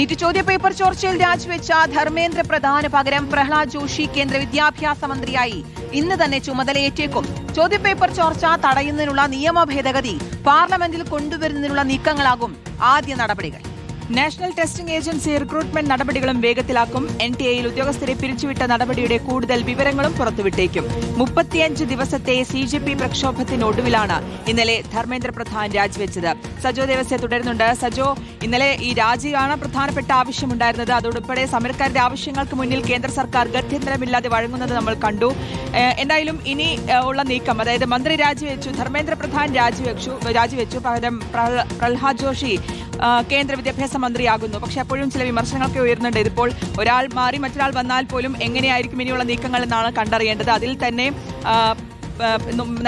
NEET ചോദ്യപേപ്പർ ചോർച്ചയിൽ രാജിവെച്ച ധർമ്മേന്ദ്ര പ്രധാന് പകരം പ്രഹ്ലാദ് ജോഷി കേന്ദ്ര വിദ്യാഭ്യാസ മന്ത്രിയായി ഇന്ന് തന്നെ ചുമതലയേറ്റേക്കും. ചോദ്യപേപ്പർ ചോർച്ച തടയുന്നതിനുള്ള നിയമ ഭേദഗതി പാർലമെന്റിൽ കൊണ്ടുവരുന്നതിനുള്ള നീക്കങ്ങളാകും ആദ്യ നടപടികൾ. നാഷണൽ ടെസ്റ്റിംഗ് ഏജൻസി റിക്രൂട്ട്മെന്റ് നടപടികളും വേഗത്തിലാക്കും. NTA-യിൽ ഉദ്യോഗസ്ഥരെ പിരിച്ചുവിട്ട നടപടിയുടെ കൂടുതൽ വിവരങ്ങളും പുറത്തുവിട്ടേക്കും. 35 ദിവസത്തെ CJP പ്രക്ഷോഭത്തിനൊടുവിലാണ് ഇന്നലെ ധർമ്മേന്ദ്ര പ്രധാൻ രാജിവെച്ചത്. സജോ ദേവസ്യ തുടരുന്നുണ്ട്. സജോ, ഇന്നലെ ഈ രാജിയാണ് പ്രധാനപ്പെട്ട ആവശ്യമുണ്ടായിരുന്നത്. അതോടുൾപ്പെടെ സമരക്കാരുടെ ആവശ്യങ്ങൾക്ക് മുന്നിൽ കേന്ദ്ര സർക്കാർ ഗത്യന്തരമില്ലാതെ വഴങ്ങുന്നത് നമ്മൾ കണ്ടു. എന്തായാലും ഇനി ഉള്ള നീക്കം, അതായത് മന്ത്രി രാജിവെച്ചു, ധർമ്മേന്ദ്ര പ്രധാൻ രാജിവെച്ചു, പകരം പ്രഹ്ലാദ് ജോഷി കേന്ദ്ര വിദ്യാഭ്യാസ മന്ത്രിയാകുന്നു. പക്ഷെ അപ്പോഴും ചില വിമർശനങ്ങളൊക്കെ ഉയർന്നുണ്ട്. ഇതിപ്പോൾ ഒരാൾ മാറി മറ്റൊരാൾ വന്നാൽ പോലും എങ്ങനെയായിരിക്കും ഇനിയുള്ള നീക്കങ്ങൾ എന്നാണ് കണ്ടറിയേണ്ടത്. അതിൽ തന്നെ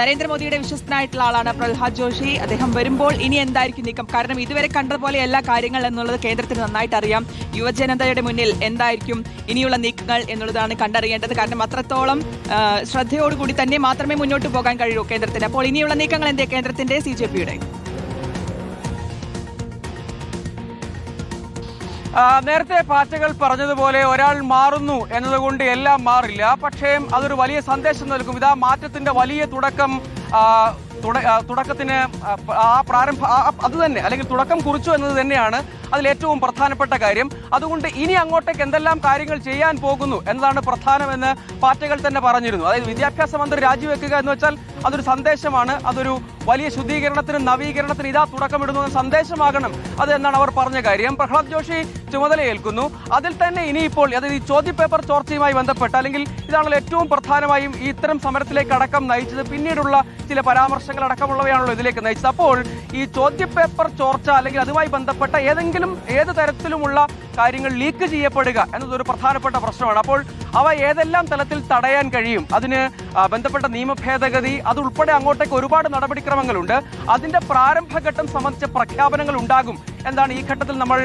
നരേന്ദ്രമോദിയുടെ വിശ്വസ്തനായിട്ടുള്ള ആളാണ് പ്രഹ്ലാദ് ജോഷി. അദ്ദേഹം വരുമ്പോൾ ഇനി എന്തായിരിക്കും നീക്കം? കാരണം ഇതുവരെ കണ്ടതുപോലെ എല്ലാ കാര്യങ്ങൾ എന്നുള്ളത് കേന്ദ്രത്തിന് നന്നായിട്ട് അറിയാം. യുവജനതയുടെ മുന്നിൽ എന്തായിരിക്കും ഇനിയുള്ള നീക്കങ്ങൾ എന്നുള്ളതാണ് കണ്ടറിയേണ്ടത്. കാരണം അത്രത്തോളം ശ്രദ്ധയോടുകൂടി തന്നെ മാത്രമേ മുന്നോട്ട് പോകാൻ കഴിയൂ കേന്ദ്രത്തിന്. അപ്പോൾ ഇനിയുള്ള നീക്കങ്ങൾ എന്തേ കേന്ദ്രത്തിന്റെ CJP-യുടെ? നേരത്തെ പാർട്ടികൾ പറഞ്ഞതുപോലെ ഒരാൾ മാറുന്നു എന്നതുകൊണ്ട് എല്ലാം മാറില്ല. പക്ഷേ അതൊരു വലിയ സന്ദേശം നൽകും. ഇതാ മാറ്റത്തിന്റെ വലിയ തുടക്കത്തിന് അത് തന്നെ, അല്ലെങ്കിൽ തുടക്കം കുറിച്ചു എന്നത് തന്നെയാണ് അതിലേറ്റവും പ്രധാനപ്പെട്ട കാര്യം. അതുകൊണ്ട് ഇനി അങ്ങോട്ടേക്ക് എന്തെല്ലാം കാര്യങ്ങൾ ചെയ്യാൻ പോകുന്നു എന്നതാണ് പ്രധാനമെന്ന് പാർട്ടികൾ തന്നെ പറഞ്ഞിരുന്നു. അതായത് വിദ്യാഭ്യാസ മന്ത്രി രാജിവെക്കുക എന്ന് വെച്ചാൽ അതൊരു സന്ദേശമാണ്, അതൊരു വലിയ ശുദ്ധീകരണത്തിനും നവീകരണത്തിനും ഇതാ തുടക്കമിടുന്നു എന്ന സന്ദേശമാകണം അത് എന്നാണ് അവർ പറഞ്ഞ കാര്യം. പ്രഹ്ലാദ് ജോഷി ചുമതലയേൽക്കുന്നു. അതിൽ തന്നെ ഇനിയിപ്പോൾ അതായത് ഈ ചോദ്യപേപ്പർ ചോർച്ചയുമായി ബന്ധപ്പെട്ട്, അല്ലെങ്കിൽ ഇതാണല്ലോ ഏറ്റവും പ്രധാനമായും ഈ ഇത്തരം സമരത്തിലേക്ക് അടക്കം നയിച്ചത്, പിന്നീടുള്ള ചില പരാമർശങ്ങൾ അടക്കമുള്ളവയാണല്ലോ ഇതിലേക്ക് നയിച്ചത്. അപ്പോൾ ഈ ചോദ്യപേപ്പർ ചോർച്ച അല്ലെങ്കിൽ അതുമായി ബന്ധപ്പെട്ട ഏത് തരത്തിലുമുള്ള കാര്യങ്ങൾ ലീക്ക് ചെയ്യപ്പെടുക എന്നതൊരു പ്രധാനപ്പെട്ട പ്രശ്നമാണ്. അപ്പോൾ അവ ഏതെല്ലാം തലത്തിൽ തടയാൻ കഴിയും, അതിന് ബന്ധപ്പെട്ട നിയമ ഭേദഗതി അതുൾപ്പെടെ അങ്ങോട്ടേക്ക് ഒരുപാട് നടപടിക്രമങ്ങളുണ്ട്. അതിന്റെ പ്രാരംഭഘട്ടം സംബന്ധിച്ച പ്രഖ്യാപനങ്ങൾ ഉണ്ടാകും എന്താണ് ഈ ഘട്ടത്തിൽ നമ്മൾ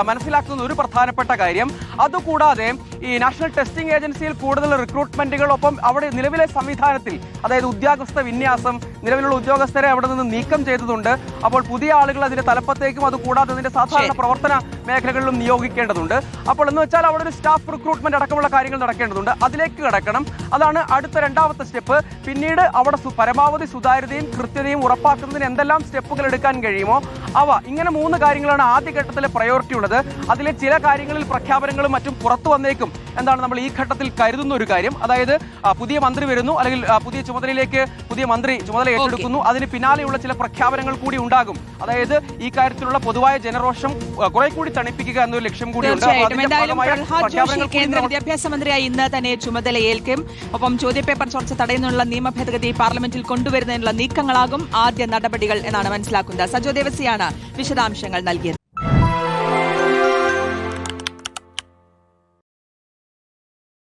മനസ്സിലാക്കുന്ന ഒരു പ്രധാനപ്പെട്ട കാര്യം. അതുകൂടാതെ ഈ നാഷണൽ ടെസ്റ്റിംഗ് ഏജൻസിയിൽ കൂടുതൽ റിക്രൂട്ട്മെന്റുകൾ, ഒപ്പം അവിടെ നിലവിലെ സംവിധാനത്തിൽ അതായത് ഉദ്യോഗസ്ഥ വിന്യാസം, നിലവിലുള്ള ഉദ്യോഗസ്ഥരെ അവിടെ നിന്ന് നീക്കം ചെയ്തതുണ്ട്. അപ്പോൾ പുതിയ ആളുകൾ അതിന്റെ തലപ്പത്തേക്കും അതുകൂടാതെ അതിന്റെ സാധാരണ പ്രവർത്തന മേഖലകളിലും നിയോഗിക്കേണ്ടതുണ്ട്. അപ്പോൾ എന്ന് വെച്ചാൽ അവിടെ ഒരു സ്റ്റാഫ് റിക്രൂട്ട്മെന്റ് അടക്കമുള്ള കാര്യങ്ങൾ നടക്കേണ്ടതുണ്ട്. അതിലേക്ക് കടക്കണം. അതാണ് അടുത്ത രണ്ടാമത്തെ സ്റ്റെപ്പ്. പിന്നീട് അവിടെ പരമാവധി സുതാര്യതയും കൃത്യതയും ഉറപ്പാക്കുന്നതിന് എന്തെല്ലാം സ്റ്റെപ്പുകൾ എടുക്കാൻ കഴിയുമോ അവ, ഇങ്ങനെ 3 കാര്യങ്ങളാണ് ആദ്യഘട്ടത്തിലെ പ്രയോറിറ്റി ഉള്ളത്. അതിലെ ചില കാര്യങ്ങളിൽ പ്രഖ്യാപനങ്ങളും മറ്റും പുറത്തു വന്നേക്കും എന്താണ് നമ്മൾ ഈ ഘട്ടത്തിൽ കരുതുന്ന ഒരു കാര്യം. അതായത് പുതിയ മന്ത്രി വരുന്നു, അല്ലെങ്കിൽ പുതിയ ചുമതലയിലേക്ക് പുതിയ മന്ത്രി ചുമതല ഏറ്റെടുക്കുന്നു. അതിന് പിന്നാലെയുള്ള ചില പ്രഖ്യാപനങ്ങൾ കൂടി ഉണ്ടാകും. അതായത് ഈ കാര്യത്തിലുള്ള പൊതുവായ ജനരോഷം കുറെ കൂടി തണുപ്പിക്കുക എന്നൊരു ലക്ഷ്യം കൂടിയുണ്ട്. കേന്ദ്ര വിദ്യാഭ്യാസ മന്ത്രിയായി ഇന്ന് തന്നെ ചുമതലയേൽക്കും. ഒപ്പം ചോദ്യപേപ്പർ ചോർച്ച തടയുന്നതിനുള്ള നിയമ ഭേദഗതി പാർലമെന്റിൽ കൊണ്ടുവരുന്നതിനുള്ള നീക്കങ്ങളാകും ആദ്യ നടപടികൾ എന്നാണ് മനസ്സിലാക്കുന്നത്. സജോ ദേവസ്യാണ് വിശദാംശങ്ങൾ നൽകിയത്.